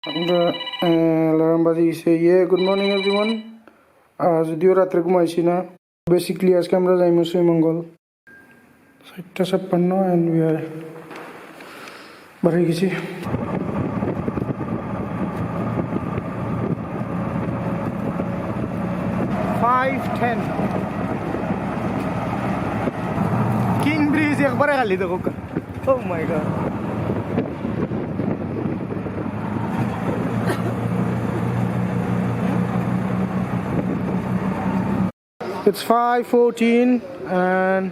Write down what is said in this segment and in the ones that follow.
আমরা alarm বাজিয়েছে good morning everyone. যদিও রাত্রে ঘুমাইছি না, বেসিকলি আজকে আমরা যাইমু শ্রীমঙ্গল 7:56 অ্যান্ড উই আর বাড়ি গেছি। কিং ব্রিজ একবারে খালি দেখো। ও মাই গড, it's 5:14 and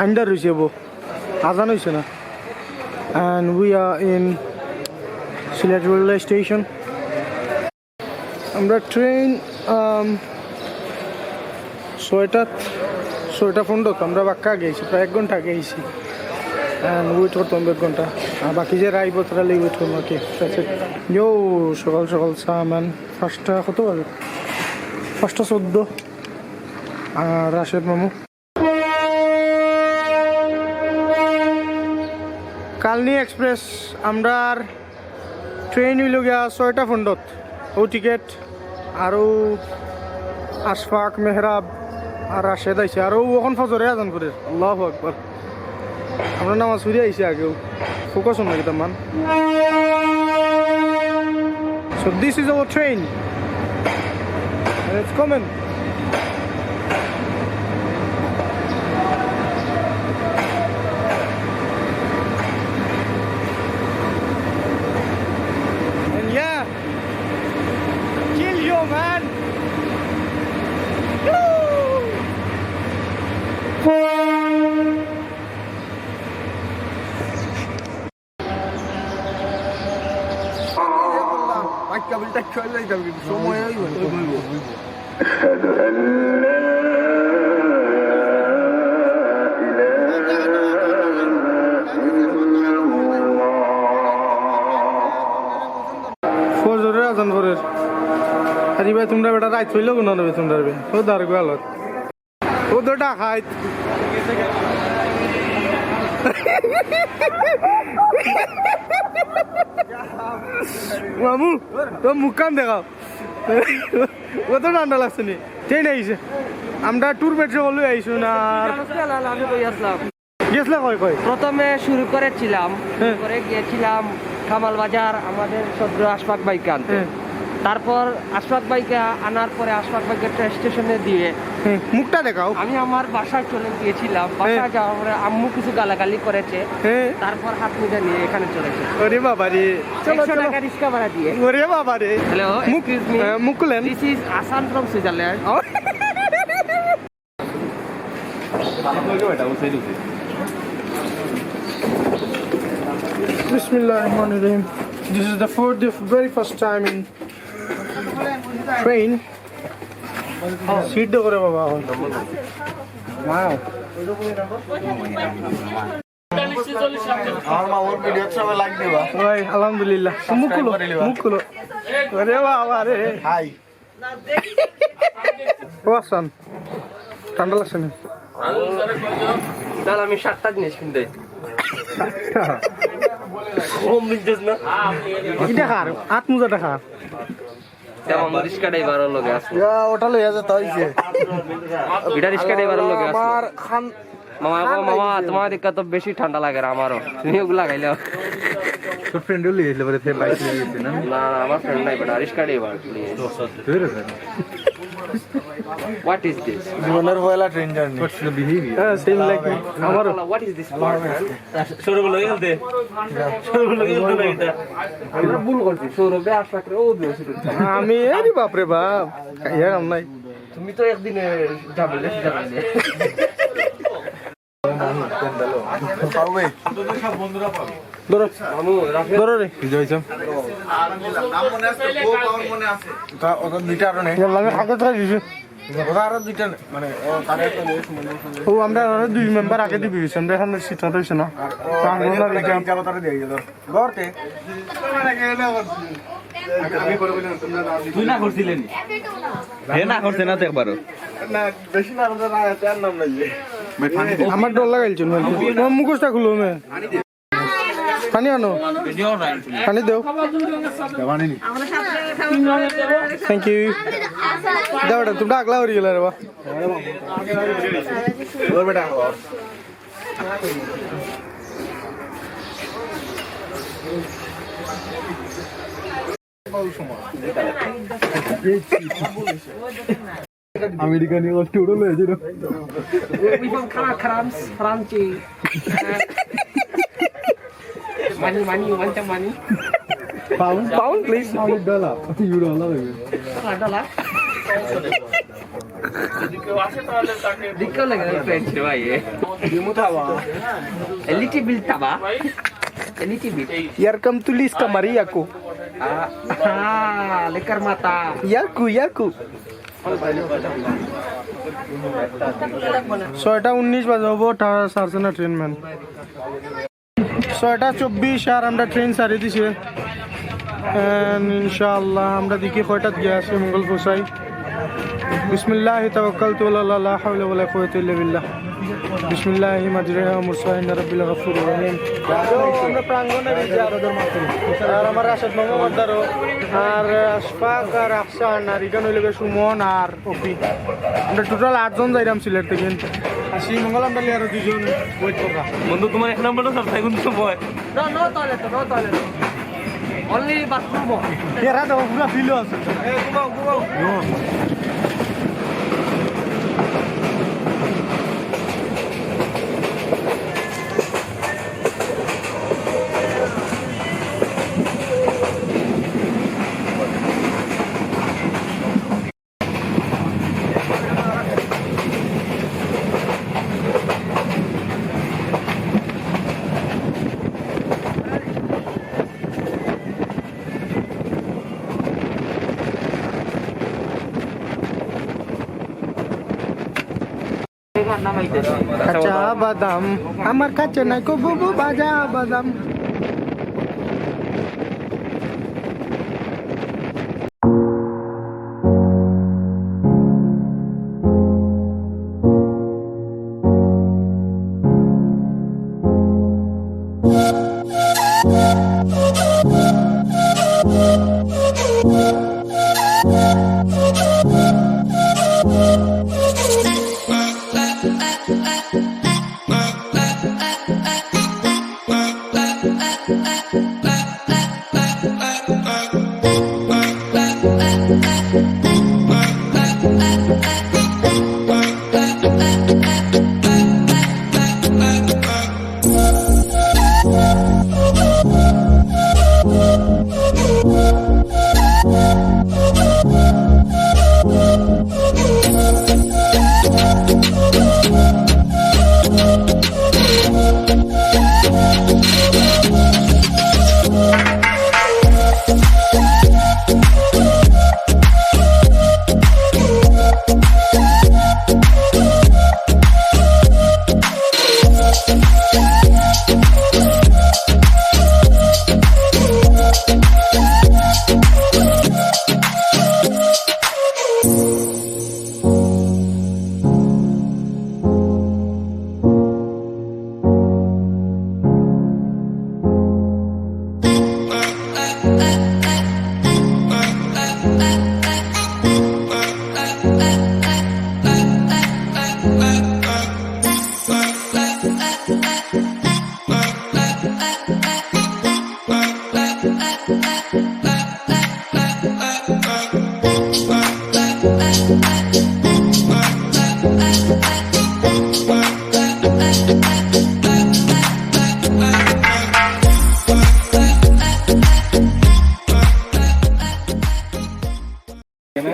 under হইছে আজান হইছে না, and we are in Sylhet railway station. আমরা ট্রেন 6টা 15 আমরা বাক্কা গেছি, প্রায় 1 ঘন্টা গেছি and ওয়েট করতাম 1 ঘন্টা, আর বাকি যে রাইব তারা ওয়েট করবো কি সকাল সকাল চা ম্যান। 5টা কত বাজে? 5:14 আর রাশেদ মামু কালনি এক্সপ্রেস। আমরা ট্রেন হইল গিয়া 6টা 15 ও টিকেট আরও আশফাক মেহরাব আর রাশেদ আইছে, আর ওখান ফজরে আজান করে। আল্লাহু আকবার। আমরা নামাজ পড়ে আইছি আগেও, ফোকাস হন নাকি তামান। So this is our train and it's coming. Man, ফজরের আজান করে। আরে ভাই তোমরা বেটা রাইত হইলো কোন হবে তোমরা বে ও দার গালত ও দটা খাইত মামু তো মুকান দেখাও, ও তো ঠান্ডা লাগছে নি। ট্রেন আইছে, আমরা ট্যুর মেট্রো বলে আইছো না। আমি কই আসলাম, গেছলা কই প্রথমে শুরু করেছিলাম, করে গিয়েছিলাম কামাল বাজার আমাদের সদ্য আশফাক বাইকে আনতে। তারপর আশফাক বাইকে আনার পরে আশফাক বাইকে স্টেশনে দিয়ে মুখটা দেখাও। আমি আমার বাসায় চলে গিয়েছিলাম। বাসায় যাওয়ার পরে আম্মু কিছু গালাগালি করেছে, তারপর হাত মুজা নিয়ে এখানে চলেছে। ওরে বাবা রে, 100 টাকা রিক্সা ভাড়া দিয়ে। ওরে বাবা রে। হ্যালো, এক্সকিউজ মি, মুকুলেন, this is Ahsan from Switzerland. Bismillahirrahmanirrahim. This is the very first time in train. Seat do kore baba. Wow. Right, alhamdulillah. Mukulo. Ore baba re. Hi. Wasan. ঠান্ডা লাগছে না? তাহলে আমি 7টা জিনিস কিনতে আত্মজা দেখা রিক্সা ড্রাইভার লগে আছে, ওটা লইয়া যেতে হইছে। এটা রিক্সা ড্রাইভার লগে আছে। মামা তোমার দিকে তো বেশি ঠান্ডা লাগে আমারও, তুমি ওগুলো লাগাইলে। তোর ফ্রেন্ড লিয়েছিল বলে তে বাইক নিয়ে গেছে না? না আমার ফ্রেন্ড নাই, but rickshaw driver. What is this? জীবনের পয়লা train journey. What's the behavior? Same like me. আমারও। What is this part? Sourav লগে গেলতে। আমরা ভুল করছি। সৌরভে আশফাক রে ও দিয়েছিল। আমি আরে বাপ রে বাপ, ইয়া কাম নাই। তুমি তো একদিনে যাবে। ধরো রে আমরা 2 মেম্বার আগে দিবি, আমরা এখানে সিট হইছে না। তুই না করছিলেন? হে না করছে না তো একবারও না, বেশি না নাম নাই। আমার ডর লাগাইছিল মুখোশটা খুলো। পানি আনো পানি দেও থ্যাংক ইউ দাও তোমরা আগলা হয়ে গেল রে বা আমেরিকান স্টুডেন্ট হয়েছে We from Krams, Franchi. Money, you want the money? Pound please $100 $1 লাগবে $1. Dikko lagay na friends ba eh? A little bit taba. A little bit. yarkam tulis ka Maria ko Lekar mata. ইয়াকু ছয়টা 19 বাজে হবো সারছে না train man 6:24 আর আমরা train সারি দিছি ইনশাআল্লাহ আমরা দেখি কয়টাত গিয়ে আসে মঙ্গল পৌঁছাই বিসমিল্লাহ তাওয়াক্কালতু আলা লা হাওলা ওয়ালা কুওয়াতা ইল্লা বিল্লাহ বিসমিল্লাহ মাজরিহা ওয়া মুরসাহা ইন্না রাব্বিল গফুরুর রহিম আমরা প্রাঙ্গণে রয়েছি আর আমার রাশেদ মোহাম্মদ দারো আর আশফাক আর আহসান আর এখানে হইল সুমন আর অপি আমরা টোটাল 8 জন যাইরাম সিলেট থেকে আসি মঙ্গল আমরা লিয়ার দুজন ওয়েট করা বন্ধু তোমার এক নম্বরটা সব থাকুন তো বয় No toilet. Only bathroom. এরা তো পুরো ফিল আছে Go. কাঁচা বাদাম আমার কাছে নাই কো বুবু বাজা বাদাম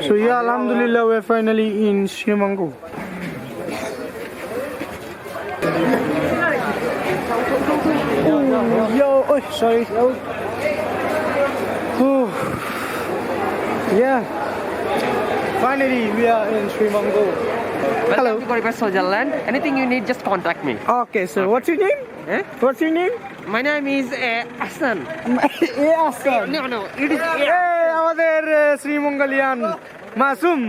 So yeah, alhamdulillah, we're finally in Shimango. Oh, sorry. Oh, yeah. Finally, we are in Shimango. Hello. Welcome to Goriba Switzerland. Anything you need, just contact me. Okay, so what's your name? Eh? What's your name? My name is Hassan. Asan. No, it is আমাদের শ্রীমঙ্গলিয়ান মাসুম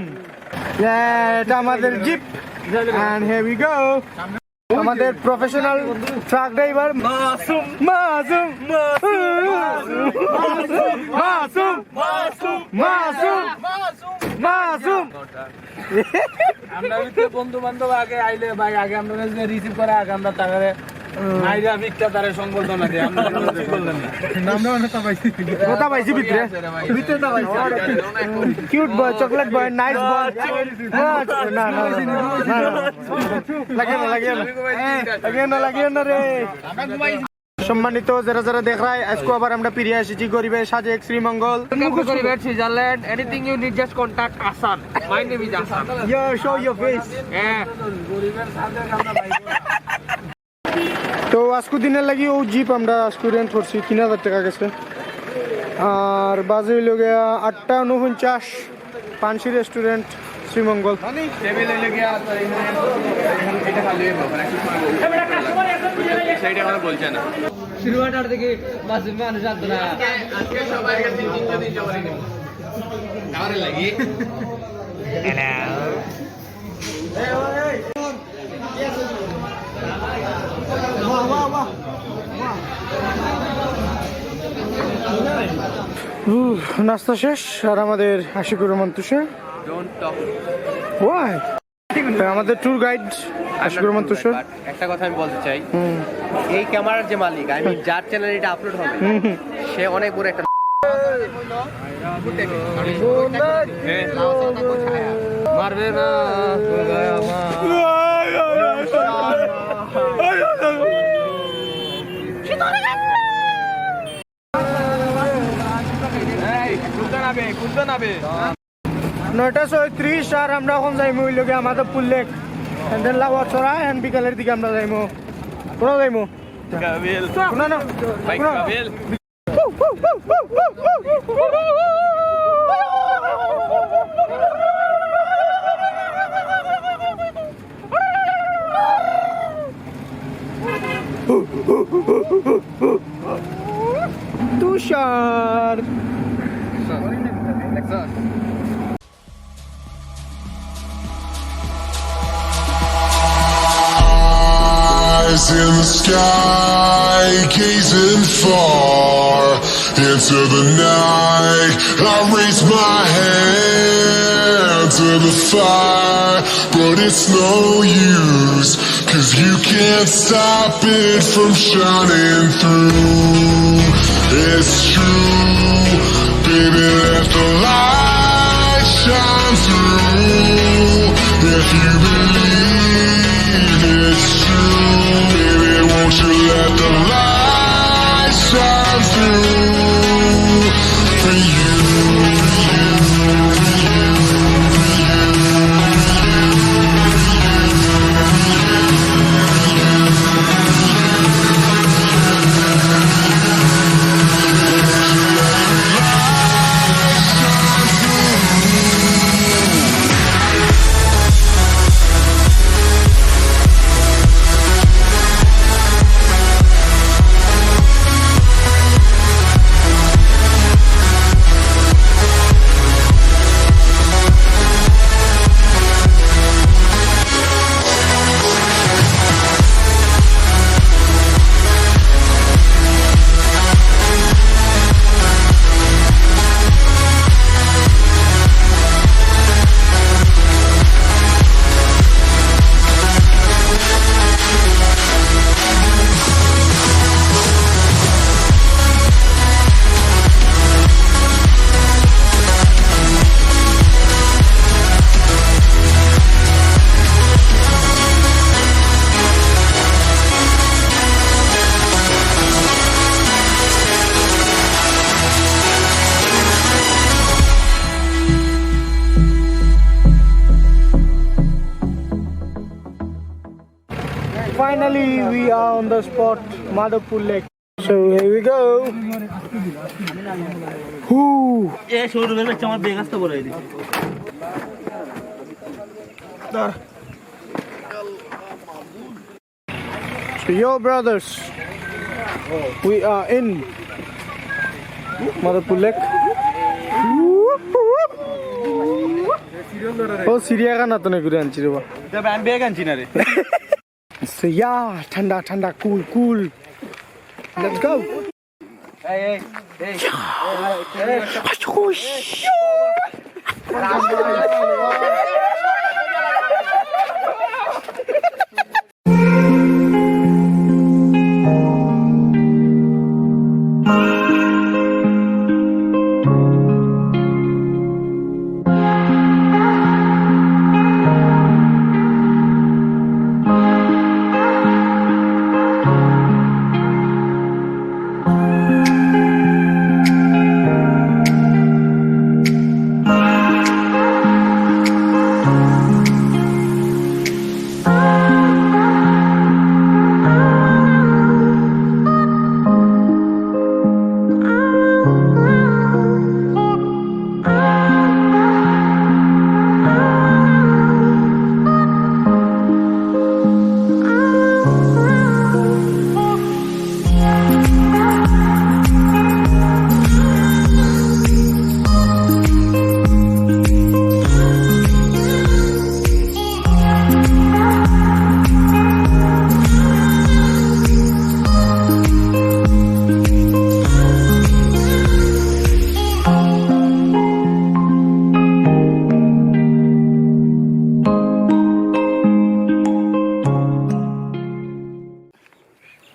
এটা আমাদের jeep and here we go আমাদের professional truck driver Masum Masum Masum Masum Masum আমরা বন্ধু বান্ধব আগে আইলে ভাই আগে আমরা রিসিভ করে আগে আমরা তাকে মাইরা ভিক্ষা তারে সংবর্ধনা দিই আমরা বললেন না কথা পাইছি ভিতরে ভিতরে না পাইছি cute boy chocolate boy nice boy না না লাগে না রে সম্মানিত যারা যারা দেখ রায় আজকে আবার আমরা ফিরে এসেছি গরিবের সাজেক শ্রীমঙ্গল গরিবের Switzerland anything you need just contact Asan my name is Asan show your face হ্যাঁ গরিবের সাথে আমরা ভাই তো আজকে দিনের লাগি ও জিপ আমরা আজকে রেন্ট করছি 3000 টাকা গেছে আর বাজে হইল গিয়া 8:49 পানসি রেস্টুরেন্ট শ্রীমঙ্গল টেবিলে লেগে এটা খালি সেইটা আমরা বলছে না শুরুয়াটার থেকে মাসুম মানুষ আসতো না আজকে সবাই তিন জবাই নেব আমারে লাগি নাস্তা শেষ আর আমাদের আশিকুর রহমান তুষার ওয়াই আমাদের ট্যুর গাইড আশিকুর রহমান তুষার একটা কথা আমি বলতে চাই এই ক্যামেরার যে মালিক আমি যার চ্যানেলে এটা আপলোড হবে সে অনেক বড় একটা মারবে না কুলতে নাবে 9:37 আর আমরা এখন যাইমু হইল গিয়া আমাদের পুল্লেক দেন লাওয়া চড়া এখন বিকালের দিকে আমরা যাইমু কোন যাইমু কাবিল কোন না ভাই কাবিল তুষার Eyes in the sky, gazing far into the night. I raise my hand to the fire, but it's no use, 'cause you can't stop it from shining through. It's true, baby, let the light shine through. If you believe it's true, baby, won't you let the light shine through for you, Finally, we are on the spot, Madhapur Lake. So here we go. Whoo! এই শোরুমের কাছে আমার বেগ আসতে বলে দিছি So yo brothers, we are in Madhapur Lake. ও সিরিয়াখানা তো না ঘুরে আনছি রে বা আমি বেগ আনছি না রে से या ठंडा ठंडा कूल कूल लेट्स गो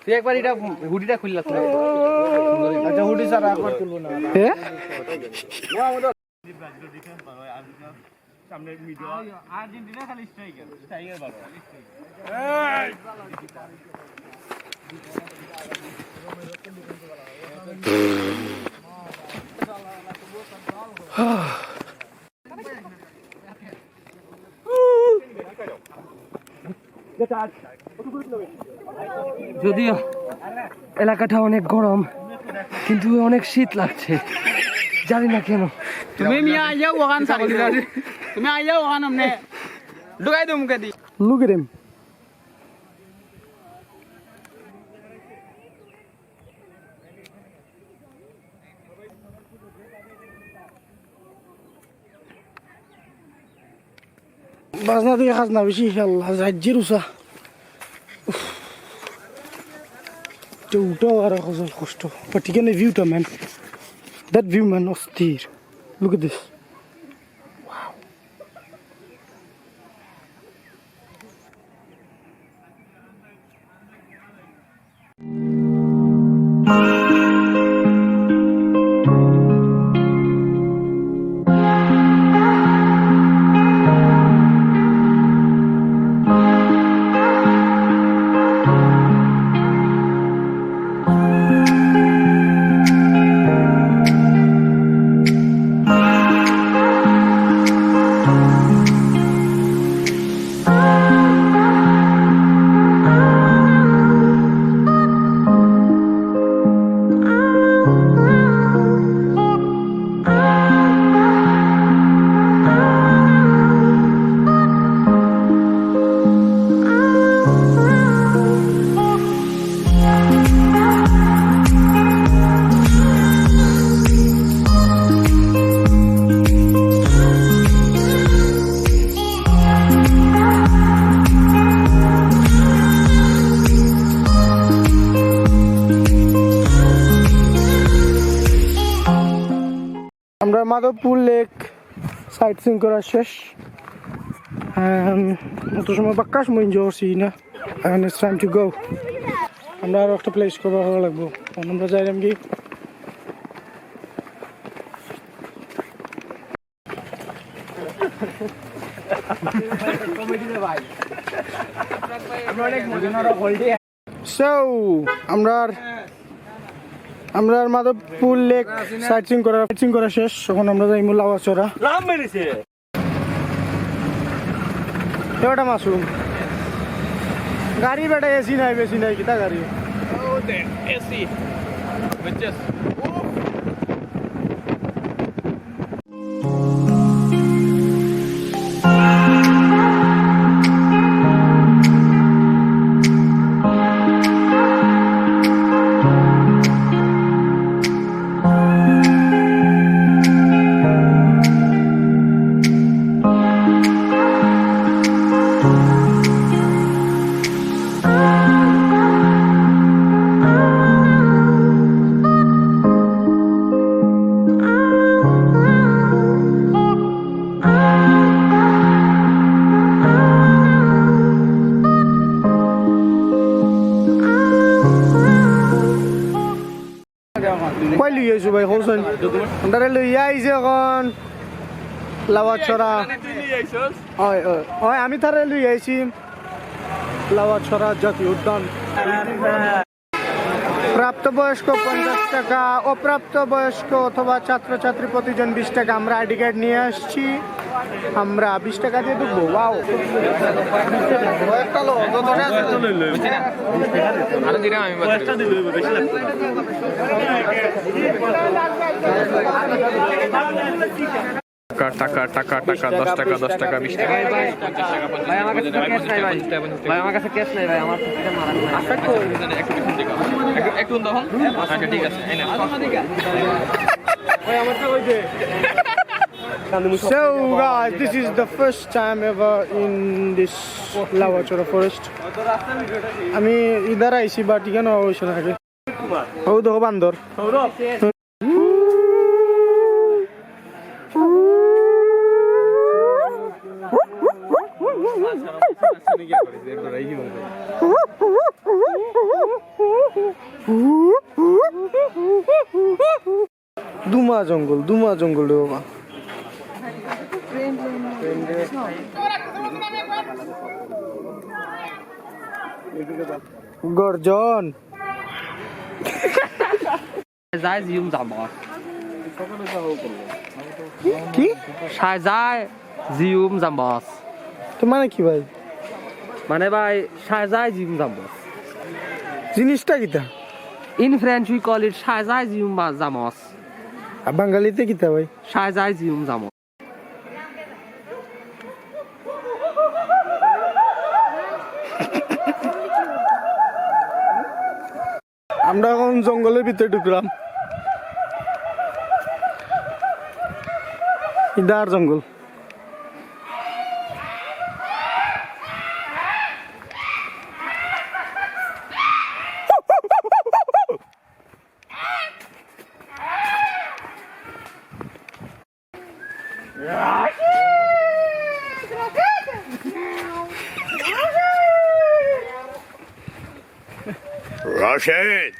তুই একবার এটা হুডিটা খুললা তুই আচ্ছা হুডি স্যার একবার তুলবো না আর্জেন্টিনা খালি স্ট্রাইকার স্ট্রাইকার ভালো যদিও এলাকাটা অনেক গরম কিন্তু অনেক শীত লাগছে জানি না কেন তুমি মিয়া আইয়া ওখান সারি তুমি আইয়া ওখান আমনে ঢুকাই দে মুখে দি look at him বাজনা দিয়ে খাজনা বেশি আল্লাহ জাজ্জির উসা উঠাও আর কষ্ট বাট এখানে ভিউটা ম্যান দ্যাট ভিউ ম্যান অস্থির লুক এট দিস আমরা মাধবপুর লেক সাইট সিং করা শেষ অত সময় বাক্কা সময় এনজয় করছি না এখন ইটস টাইম টু গো আমরা আরও একটা প্লেস কভার করা লাগবো আমরা যাইলাম কি সো আমরা মাধবপুর লেক সাইট সিং করা শেষ এখন আমরা যাই লাওয়াচড়া এটা মাসুম গাড়ি বেটা এসি নাই বেশি নাই কিতা গাড়ি এসি বেচেস লই আইছো ভাই হোসেন আমরা লই আইছে এখন লাওয়াছড়া ওই ওই ওই আমি তারে লই আইছি লাওয়াছড়া জাতীয় উদ্যান প্রাপ্তবয়স্ক 50 টাকা অপ্রাপ্তবয়স্ক অথবা ছাত্রছাত্রী প্রতিজন 20 টাকা আমরা আইডি কার্ড নিয়ে আসছি আমরা 20 টাকা দিয়ে ঢুকবো ওয়াও টাকা টাকা টাকা 10 টাকা 10 টাকা 20 টাকা ভাই আমার কাছে ক্যাশ নাই ভাই আমার কাছে ক্যাশ নাই ভাই আমার এটা মারা নাই একটু তখন আচ্ছা ঠিক আছে এই না So guys, this is the first time ever in this Lavachora forest. আমি ইধার আইছি বাট কেন অবশ্য থাকে ও দেখো বান্দর দুমা জঙ্গল রে বাবা গর্জন যায় জিউম যাব কি সাজায় জিউম জাম্বাস তো মানে কি ভাই মানে ভাই সাজায় জিউম জাম্বাস জিনিসটা কিটা in French we call it সাজায় জিউম জামাস আর বাঙালিতে কিটা ভাই সাজায় জিউম জামাস আমরা এখন জঙ্গলের ভিতরে ঢুকলাম ইদার জঙ্গল Rashid!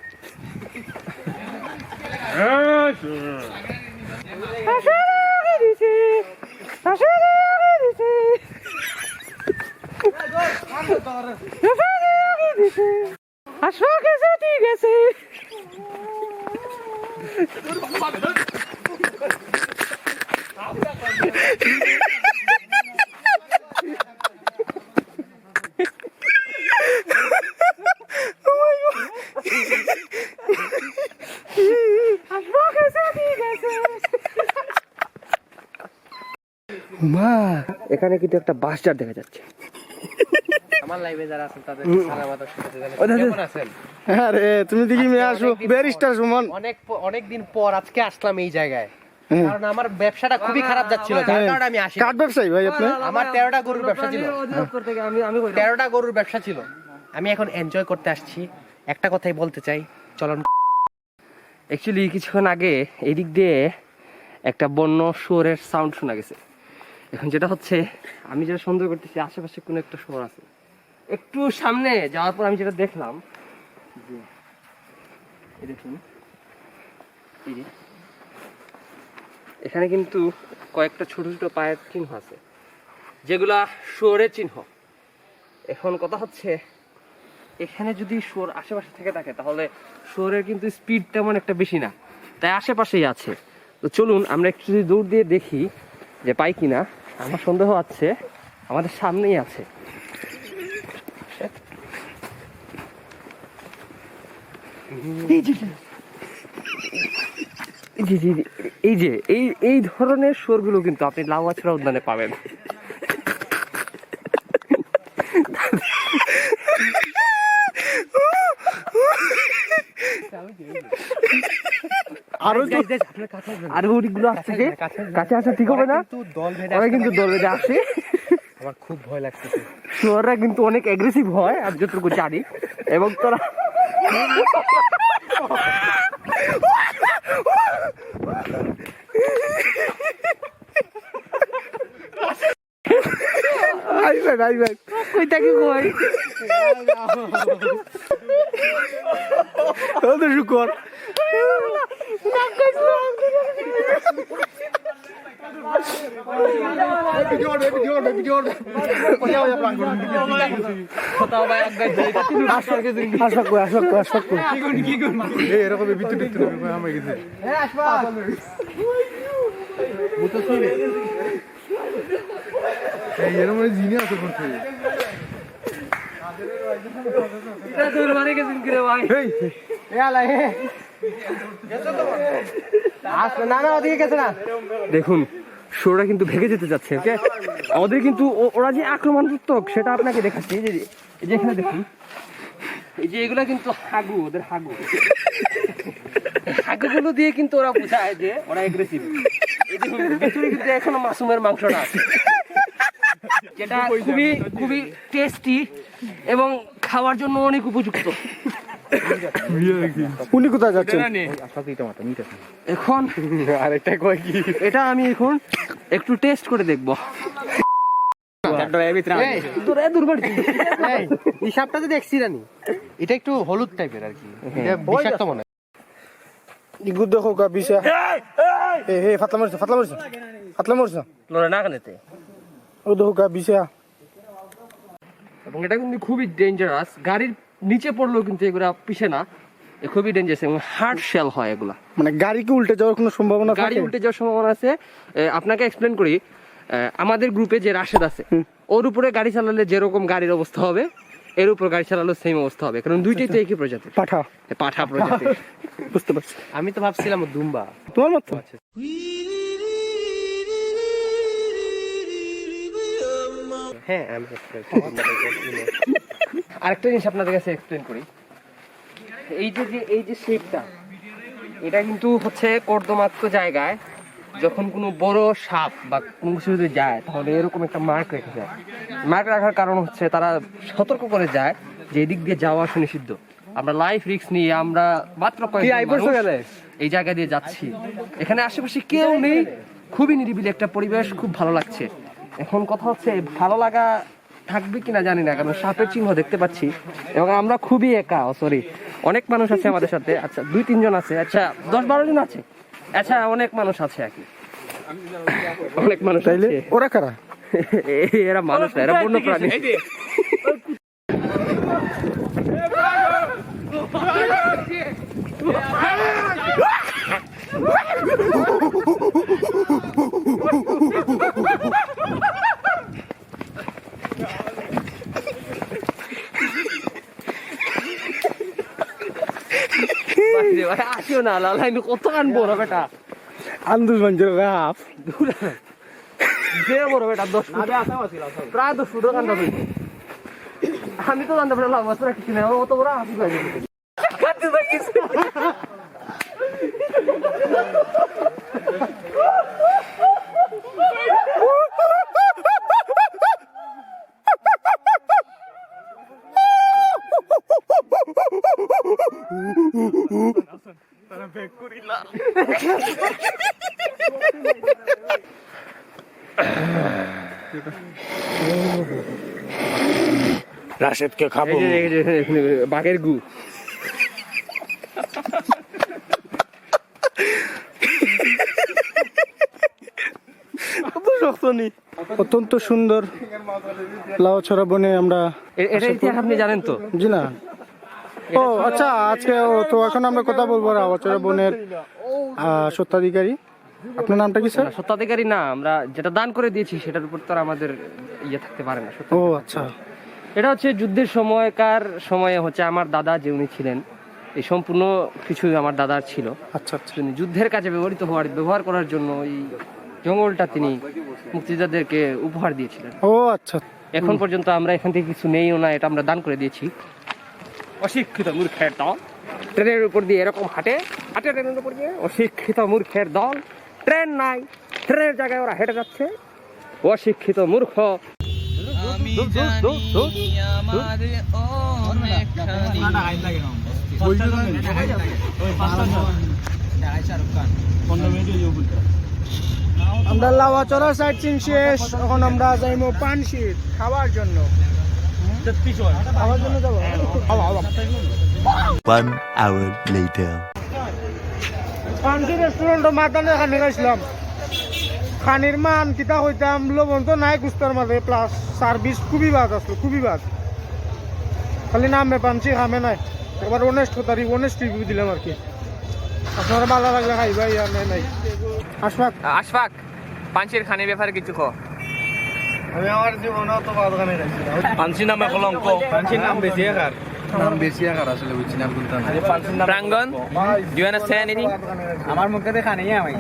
এখানে কিন্তু একটা বাসটার দেখা যাচ্ছে আমার লাইভে যারা আছেন তাদের সালামাত কেমন আছেন আরে তুমি দেখি মেয়ে আসো ব্যারিস্টার সুমন অনেক দিন পর আজকে আসলাম এই জায়গায় কারণ আমার ব্যবসাটা খুবই খারাপ যাচ্ছিল যার কারণে আমি আসি কাঠ ব্যবসায়ী ভাই আপনি আমার 13টা গরুর ব্যবসা ছিল 13টা গরুর ব্যবসা ছিল আমি এখন এনজয় করতে আসছি একটা কথাই বলতে চাই চলন অ্যাকচুয়ালি কিছুক্ষণ আগে এদিক দিয়ে একটা বন্য শুয়োরের সাউন্ড শোনা গেছে এখন যেটা হচ্ছে আমি যেটা সন্দেহ করতেছি আশেপাশে কোনো একটা শুয়োর আছে একটু সামনে যাওয়ার পর আমি যেটা দেখলাম যে এই দেখুন এই যে এখানে কিন্তু কয়েকটা ছোট ছোট পায়ের চিহ্ন আছে যেগুলা শুয়োরের চিহ্ন এখন কথা হচ্ছে এখানে যদি শুয়োর আশেপাশে থেকে থাকে তাহলে শুয়োরের কিন্তু স্পিড তেমন একটা বেশি না তাই আশেপাশেই আছে তো চলুন আমরা একটু যদি দূর দিয়ে দেখি যে পাই কিনা আমার সন্দেহ আছে আমাদের সামনেই আছে এই ধরনের শুয়োরগুলো কিন্তু আপনি লাউয়াছড়া উদ্যানে পাবেন আরো ওইগুলো আসছে যে কাছে আসা ঠিক হবে না ওরা কিন্তু দল বেঁধে আসে আমার খুব ভয় লাগছে শুয়োররা কিন্তু অনেক অ্যাগ্রেসিভ হয় আমি যতটুকু জানি এবং তোরা কইটা কি কই শুকর কোথাও ভাই আগে এরকম ভিতরে আমার গেছে এরকম জিনিস আছে করতে দেখুন শোটা কিন্তু ভেঙে যেতে যাচ্ছে ওকে আমাদের কিন্তু ওরা যে আক্রমণাত্মক সেটা আপনাকে দেখাচ্ছি এই যে এখানে দেখুন এই যে এগুলা কিন্তু হাগু ওদের হাগু হাগুগুলো দিয়ে কিন্তু ওরা বোঝায় যে ওরা এগ্রেসিভ এই দেখুন ভিতরে কিন্তু এখনো মাসুমের মাংসটা আছে যেটা খুবই খুবই টেস্টি এবং খাওয়ার জন্য অনেক উপযুক্ত উনি কোথায় যাচ্ছেন এখন আরেকটা কয় কি এটা আমি এখন একটু টেস্ট করে দেখবো হিসাবটা তো দেখছি রানি এটা একটু হলুদ টাইপের আর কি এটা বিষাক্ত মনে হয় ইগু দেখো গা বিশা হে ফাতলা মরছ লড়ে না কানেতে ও দেখো গা বিশা এবং এটা কিন্তু খুবই ডেঞ্জারাস গাড়ির নিচে পড়লেও কিন্তু এগুলা পিছে না খুবই ডেঞ্জারাস এবং হার্ড শেল হয় এগুলা মানে গাড়ি কি উল্টে যাওয়ার কোনো সম্ভাবনা গাড়ি থাকে উল্টে যাওয়ার সম্ভাবনা আছে আপনাকে এক্সপ্লেন করি আমাদের গ্রুপে যে রাশেদ আছে ওর উপরে গাড়ি চালালে যেরকম গাড়ির অবস্থা হবে এর উপর গাড়ি চালালে সেম অবস্থা হবে কারণ দুইটাই তো একই প্রজাতি পাঠা পাঠা প্রজাতি বুঝতে পারছি আমি তো ভাবছিলাম দুম্বা তোমার মত হ্যাঁ আমি আরেকটা জিনিস আপনাদের কাছে এক্সপ্লেন করি এই যে শেপটা এটা কিন্তু হচ্ছে কর্দমাক্ত জায়গায় যখন কোনো বড় সাপ বা কোনো কিছু যদি যায় তাহলে এরকম একটা মার্ক রেখে যায় মার্ক রাখার কারণ হচ্ছে তারা সতর্ক করে যায় যে এদিক দিয়ে যাওয়া সুনিষিদ্ধ আমরা লাইফ রিস্ক নিয়ে আমরা মাত্র এই জায়গা দিয়ে যাচ্ছি এখানে আশেপাশে কেউ নেই খুবই নিরিবিলি একটা পরিবেশ খুব ভালো লাগছে এখন কথা হচ্ছে ভালো লাগা থাকবে কিনা জানি না কারণ সাপের চিহ্ন দেখতে পাচ্ছি এবং আমরা খুবই একা সরি অনেক মানুষ আছে আমাদের সাথে আচ্ছা 2-3 জন আছে আচ্ছা 10-12 জন আছে আচ্ছা অনেক মানুষ আছে আর কি অনেক মানুষ তাইলে আছে ওরা কারা এরা মানুষ না এরা বন্য প্রাণী আসিও না লালাই কত আনবো না বেটা আন্দুল মঞ্জুর গাফ যে বড় বেটা 10 ফুট প্রায় 10 ফুট কান্দা হইছে আমি তো জানতে পারলাম মাত্র কিছু না অত বড় হাসি পাই কাটতে থাকিস রাশেদকে খাবো বাঘের গু অত্যন্ত সুন্দর লাউছড়া বনে আমরা এটা ইতিহাস আপনি জানেন তো জি না ও আচ্ছা আজকে তো এখন আমরা কথা বলবো লাউছড়া বনের স্বত্বাধিকারী আপনার নামটা কি স্যার স্বত্বাধিকারী না আমরা যেটা দান করে দিয়েছি সেটার উপর তো আমাদের ইয়ে থাকতে পারে না ও আচ্ছা এটা হচ্ছে যুদ্ধের সময়কার সময়ে হচ্ছে আমার দাদা যে উনি ছিলেন এই সম্পূর্ণ কিছু আমার দাদার ছিল আচ্ছা আচ্ছা তিনি যুদ্ধের কাজে ব্যবহার করার জন্য এই জঙ্গলটা তিনি মুক্তিযোদ্ধাদেরকে উপহার দিয়েছিলেন ও আচ্ছা এখন পর্যন্ত আমরা এখান থেকে কিছু নেইও না এটা আমরা দান করে দিয়েছি অশিক্ষিত মূর্খের দল ট্রেনের উপর দিয়ে এরকম হাঁটে ট্রেনের উপর দিয়ে অশিক্ষিত মূর্খের দল ট্রেন নাই ট্রেনের জায়গায় ওরা হেঁটে যাচ্ছে অশিক্ষিত মূর্খ আমরা লাউয়াচড়া সাইড সিন শেষ এখন আমরা যাইমো পানশিট খাওয়ার জন্য খাওয়ার জন্য যাবো 1 hour later. পানশিট রেস্টুরেন্ট মাতানে এখানে গেছিলাম খানির মান কিতা হইতাম লবণ তো নাই কুস্তার মাঝে প্লাস সার্ভিস খুবই বাদ আসলো খুবই বাদ খালি নামে পানছি খামে নাই এবার অনেস্ট রিভিউ দিলাম আর কি আপনারা ভালো লাগলে খাইবা ইয়া নাই নাই আশফাক আশফাক পাঞ্চির খানির ব্যাপারে কিছু কো আমি আমার জীবনে তো ভালো খানে খাইছি পাঞ্চি নামে কলঙ্ক পাঞ্চির নাম বেশি একার নাম বেশি আকার আসলে বুঝছি না কোনটা প্রাঙ্গন do you wanna say anything আমার মুখে দেখা নেই আমি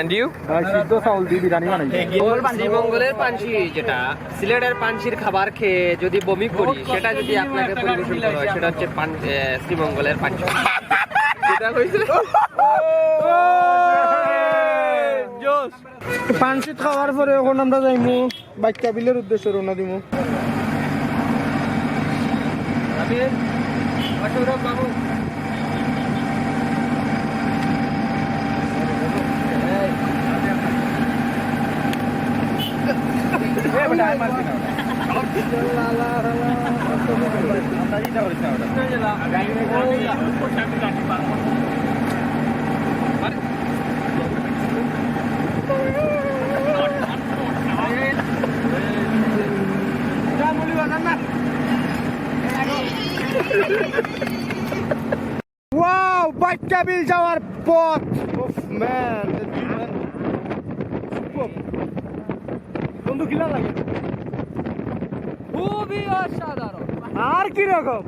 and you সিদ্ধ চাউল দিয়ে বিরিয়ানি বানাইছি শ্রীমঙ্গলের পাঞ্চি যেটা সিলেটের পাঞ্চির খাবার খেয়ে যদি বমি করি সেটা যদি আপনাকে পরিবেশন করা হয় সেটা হচ্ছে শ্রীমঙ্গলের পাঞ্চি যেটা হইছে জোস পানশিত খাওয়ার পরে এখন আমরা যাইমু বাচ্চা বিলের উদ্দেশ্যে রওনা দিমু ওয়াও বাচ্চা বিল যাওয়ার পথ উফ ম্যান বন্ধু কিলা লাগে খুবই অসাধারণ আর কি রকম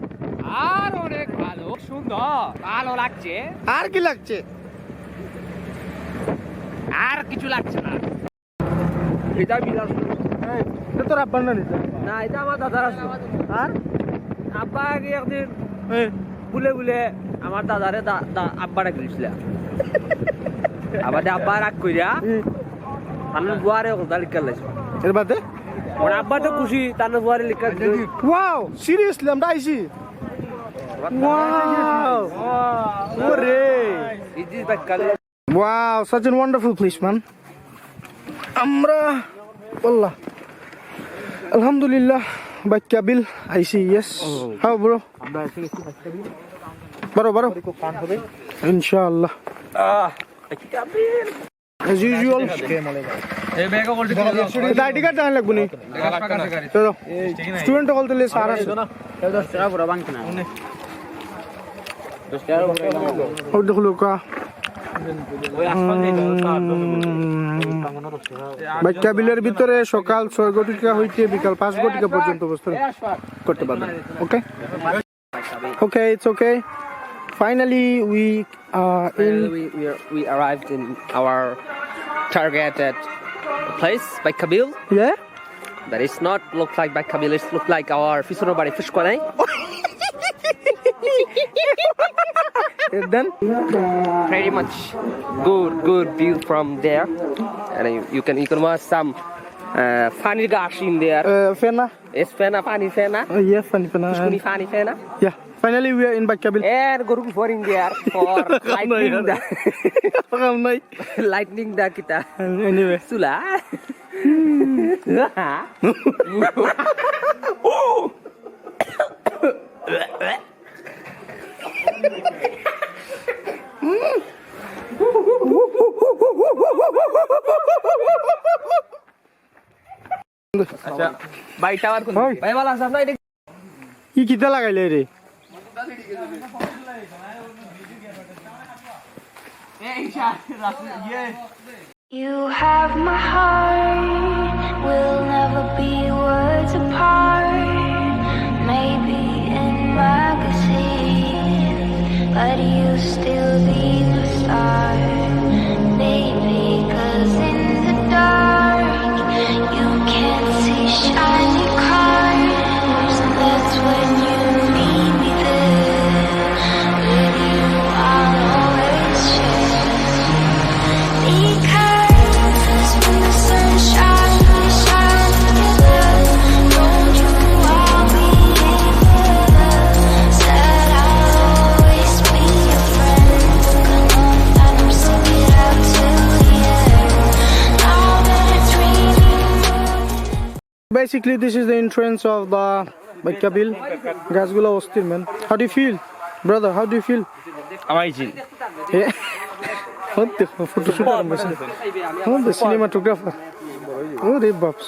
আর অনেক ভালো সুন্দর ভালো লাগছে আর কি লাগছে আর কিছু লাগছে না এটা বিলাস এটা তোর আব্বার না নিতে না এটা আমার দাদার আসবে আর আব্বা আগে একদিন বুলে বুলে আমার দাদারে আব্বাটা গেছিল আবার আব্বা রাগ কইরা আমি বুয়ারে কথা লিখা লাইছি এর বাদে ওর আব্বা তো খুশি তার বুয়ারে লিখা ওয়াও সিরিয়াসলি আমরা আইছি ওয়াও ওরে ইট ইজ বাই কালে wow such a wonderful place man আমরা والله আলহামদুলিল্লাহ বাচ্চা বিল আইছি ইয়েস হাউ ব্রো বড় ইনশাআল্লাহ as usual এই ব্যাগও করতে এটা আইডি কার্ড জানা লাগবে নি চলো স্টুডেন্ট হল তো স্যার আছে ও দেখো লোকা বাচ্চা বিলের ভিতরে সকাল 6 ঘটিকা হইতে বিকাল 5 ঘটিকা পর্যন্ত অবস্থান করতে পারবেন ওকে okay it's okay finally we arrived in our targeted place by Kabil. yeah That is not look like by Kabil. It look like our Fisonobari fish kwanai. and then Pretty much good view from there, and you can watch some funny gash in there. fena It's funny fena. yeah funny Funny fena. yeah finally we are in Bakkabil And go for in there for lightning the lightning the kita. anyway Sula. আচ্ছা by tower কোন Hoy. Bye bala sab na ide. কি কিতা লাগাইলে রে You have my heart, we'll never be worlds apart. Maybe in magazines, but you still be the star. Baby, 'cause in the dark, you can't see shiny cars. That's when you need me there. With you, I'll always share. Because when the sun shines, we shine together. Told you I'll be here. Said I'll always be your friend. Come on, let me sing it out to you. Now that it's raining. basically this is the entrance of the Bakkabil gasgula ostir man how do you feel brother how do you feel amazing yeah দেখো photoshoot আমাদের cinematographer ওরে বাপস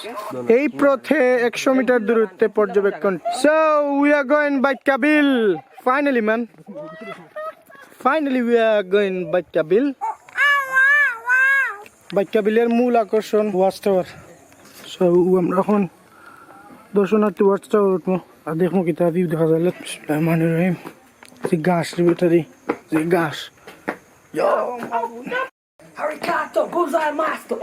এই পথে 100 metre দূরত্বে পর্যবেক্ষণ so we are going Baikka Beel finally man finally we are going Baikka Beel বাইকাবিলের মূল আকর্ষণ ওয়াচ টাওয়ার সো আমরা এখন দর্শনার্থী ওয়াচ টাওয়ার উঠবো আর দেখবো কি তা ভিউ দেখা যায় বিসমিল্লাহির রহিম যে গাছ রিবেটারি যে গাছ Arigato gozaimasu.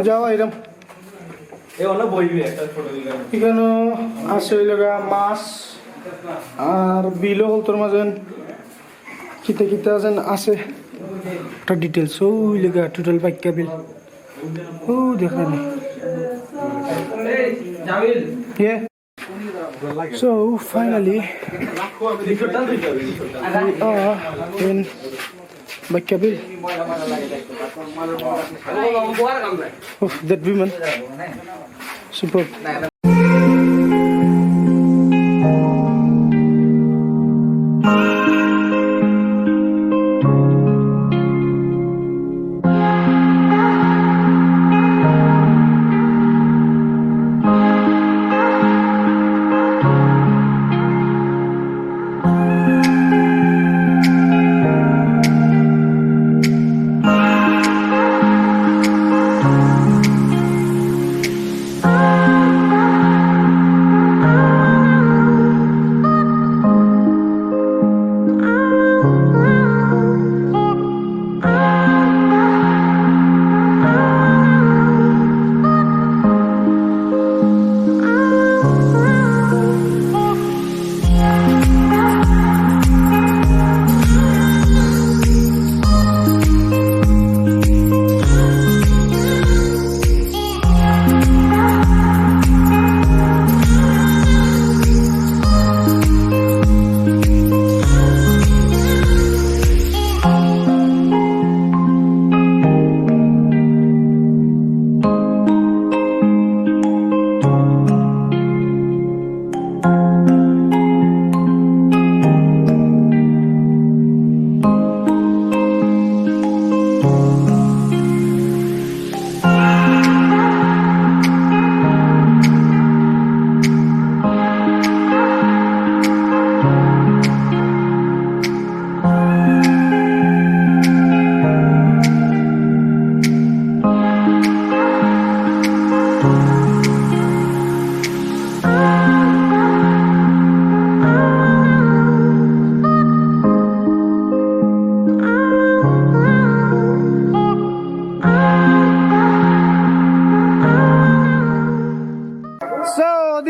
যাওয়া এরম এখানে আছে মাছ আর বিলও হল তোর মাঝে কিতে কিতে আছেন আছে একটা ডিটেলস ওই লেগা টোটাল বাইকা বিল ও দেখা নেই Yeah. So finally we are in Bakabil. Oh, that woman. Superb.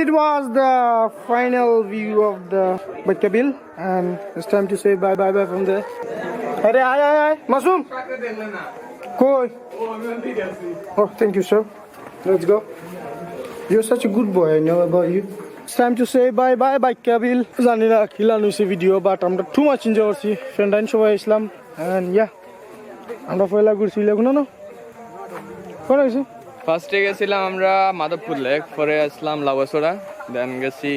It was the final view of the Bakabil, and it's time to say bye from there. Hey, hi, Masum. Koi. Oh, thank you, sir. Let's go. You're such a good boy. I know about you. It's time to say bye Bakabil. Zani na kila nuisi video, but I'm too much enjoy si friend and show Islam, and yeah, I'm not feeling good. See, no. What is it? ফার্স্টে গেছিলাম আমরা Madhabpur lake, পরে আসলাম লাউয়াছড়া, দেন গেছি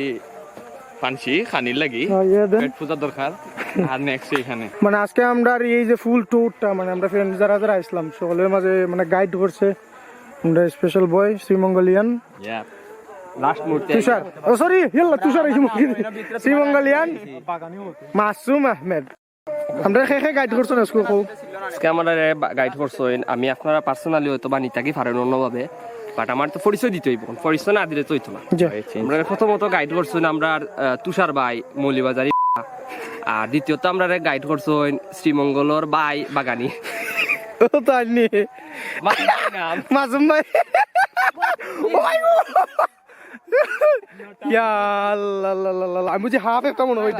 পানসি খানির লাগি পেট পূজার দরকার, আর next এখানে মানে আজকে আমরা এই যে ফুল ট্যুরটা মানে আমরা ফ্রেন্ড যারা আসলাম সকলের মাঝে মানে গাইড করছে আমরা স্পেশাল বয় শ্রীমঙ্গলিয়ান লাস্ট মুহূর্তে তুষার ও সরি তুষার শ্রীমঙ্গলিয়ান মাসুম আহমেদ আমরা কে গাইড করছো না স্কুল আজকে আমরা গাইড করছো আমি আপনারা পার্সোনালি হয়তো বা নিতাকি পারেন অন্যভাবে, বাট আমার তো পরিচয় দিতে হইব, পরিচয় না দিলে তো হইতো না। আমরা প্রথমত গাইড করছো আমরা তুষার ভাই মৌলিবাজারি, আর দ্বিতীয়ত আমরা গাইড করছো শ্রীমঙ্গলর ভাই বাগানি মাসুম ভাই। আমি বুঝি হাফ একটা মনে হয়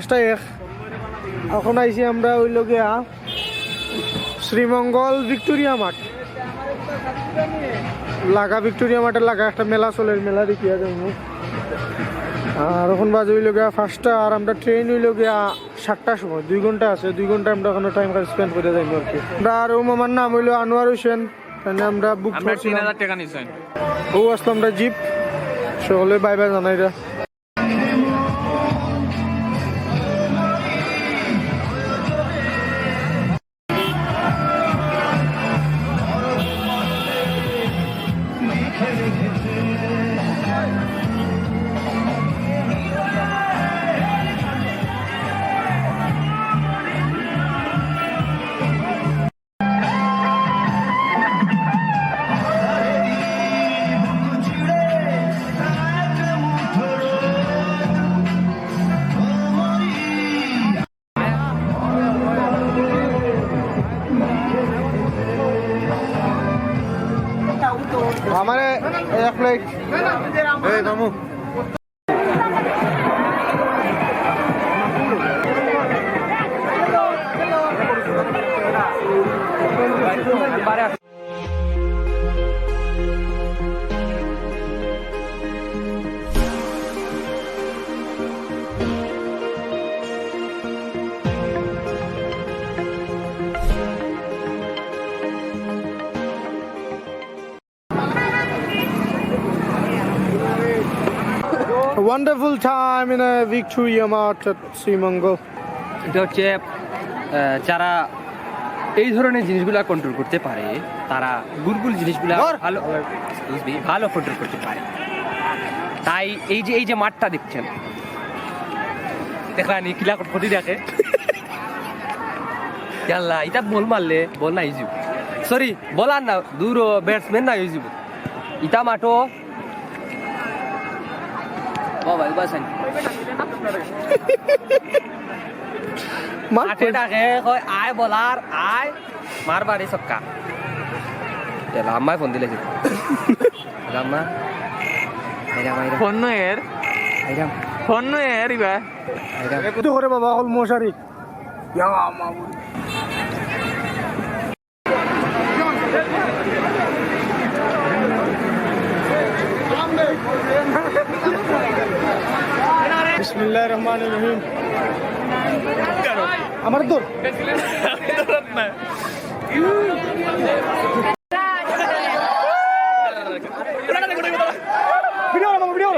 5:01 এখন আইছি আমরা হইল গিয়া শ্রীমঙ্গল ভিক্টোরিয়া মাঠ লাগা ভিক্টোরিয়া মাঠের লাগা একটা মেলা চলে মেলা দেখিয়া যাবো আর এখন বাজে হইল গিয়া 5টা আর আমরা ট্রেন হইল গিয়া 7টার সময় 2 ঘন্টা আছে 2 ঘন্টা আমরা ওখানে টাইম স্পেন্ড করে যাইব আর কি আর ও মামার নাম হইল আনোয়ার হোসেন আমরা বুক আমরা করছিলাম 3000 টাকা নিছেন ও আসলাম আমরা জিপ সকলে বাই বাই জানাইরা আমারে এক প্লেট এই মামু A wonderful time in a Victoria Mart at Srimangal. এটা হচ্ছে যারা এই ধরনের জিনিসগুলো কন্ট্রোল করতে পারে তারা গুলগুল জিনিসগুলো ভালো ভালো কন্ট্রোল করতে পারে তাই এই যে মাঠটা দেখছেন দেখা নি কিলা ক্ষতি দেখে ইয়াল্লা এটা বল মারলে বল না ইজিব সরি বলার না দূর ব্যাটসম্যান না ইজিব ইটা মাঠো বাবা বাসান মাঠে ডাকে কয় আয় বলার আয় মারবারে ছক্কা এলা আম্মাই ফোন দিলে আম্মা আইরাম আইরাম ফোন এর আইরাম ফোন এর ইবা আইরাম তো করে বাবা হল মশারি ইয়া মামু বিসমিল্লাহির রহমানির রহিম আমার দূর ভিডিও মামু video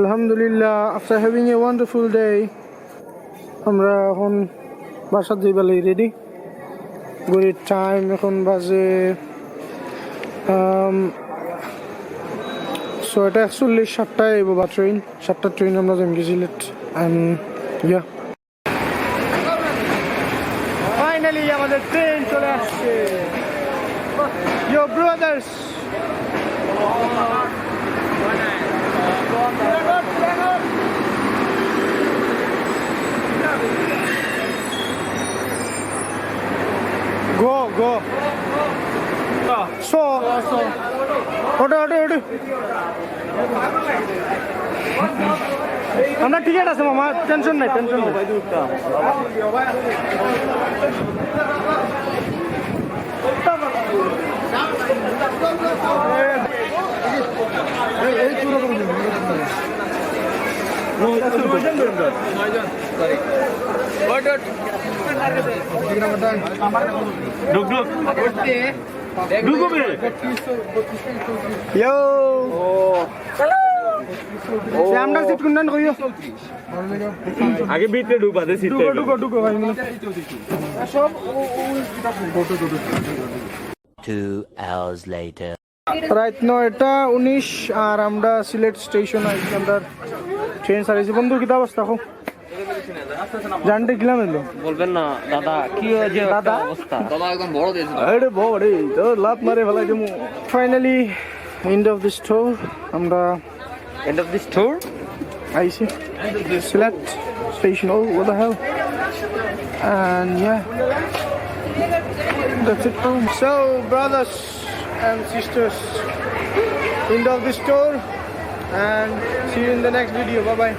Alhamdulillah, after having a wonderful day, আমরা এখন বাসার যাইবালাই রেডি ঘড়ির টাইম এখন বাজে 6:41 7টায় আইব বা ট্রেন 7টার ট্রেন আমরা যাই গেছিলেট ফাইনালি আমাদের ট্রেন চলে আসছে Yo brothers Go. So. ওটা আমরা টিকিট আছে মামা, টেনশন নাই। Yo. আমরা সিট কোনটা কইও আগে ভিতরে ঢুকবা দে সিট ঢুকো ভাই। 2 hours later. রাইট 9:19 আর আমরা সিলেট স্টেশন আইছি। আমরা ট্রেন সারিছি। বন্ধু কি অবস্থা? জানতে গেলাম এলো বলবেন না দাদা কি যে অবস্থা। আরে বড় তো লাভ মারে ফেলাই দেবো। Finally end of this tour. আমরা এন্ড অফ দিস ট্যুর আইছি Sylhet station. Oh, what the hell? And yeah, that's it. So brothers and sisters, end of this tour and see you in the next video. Bye bye.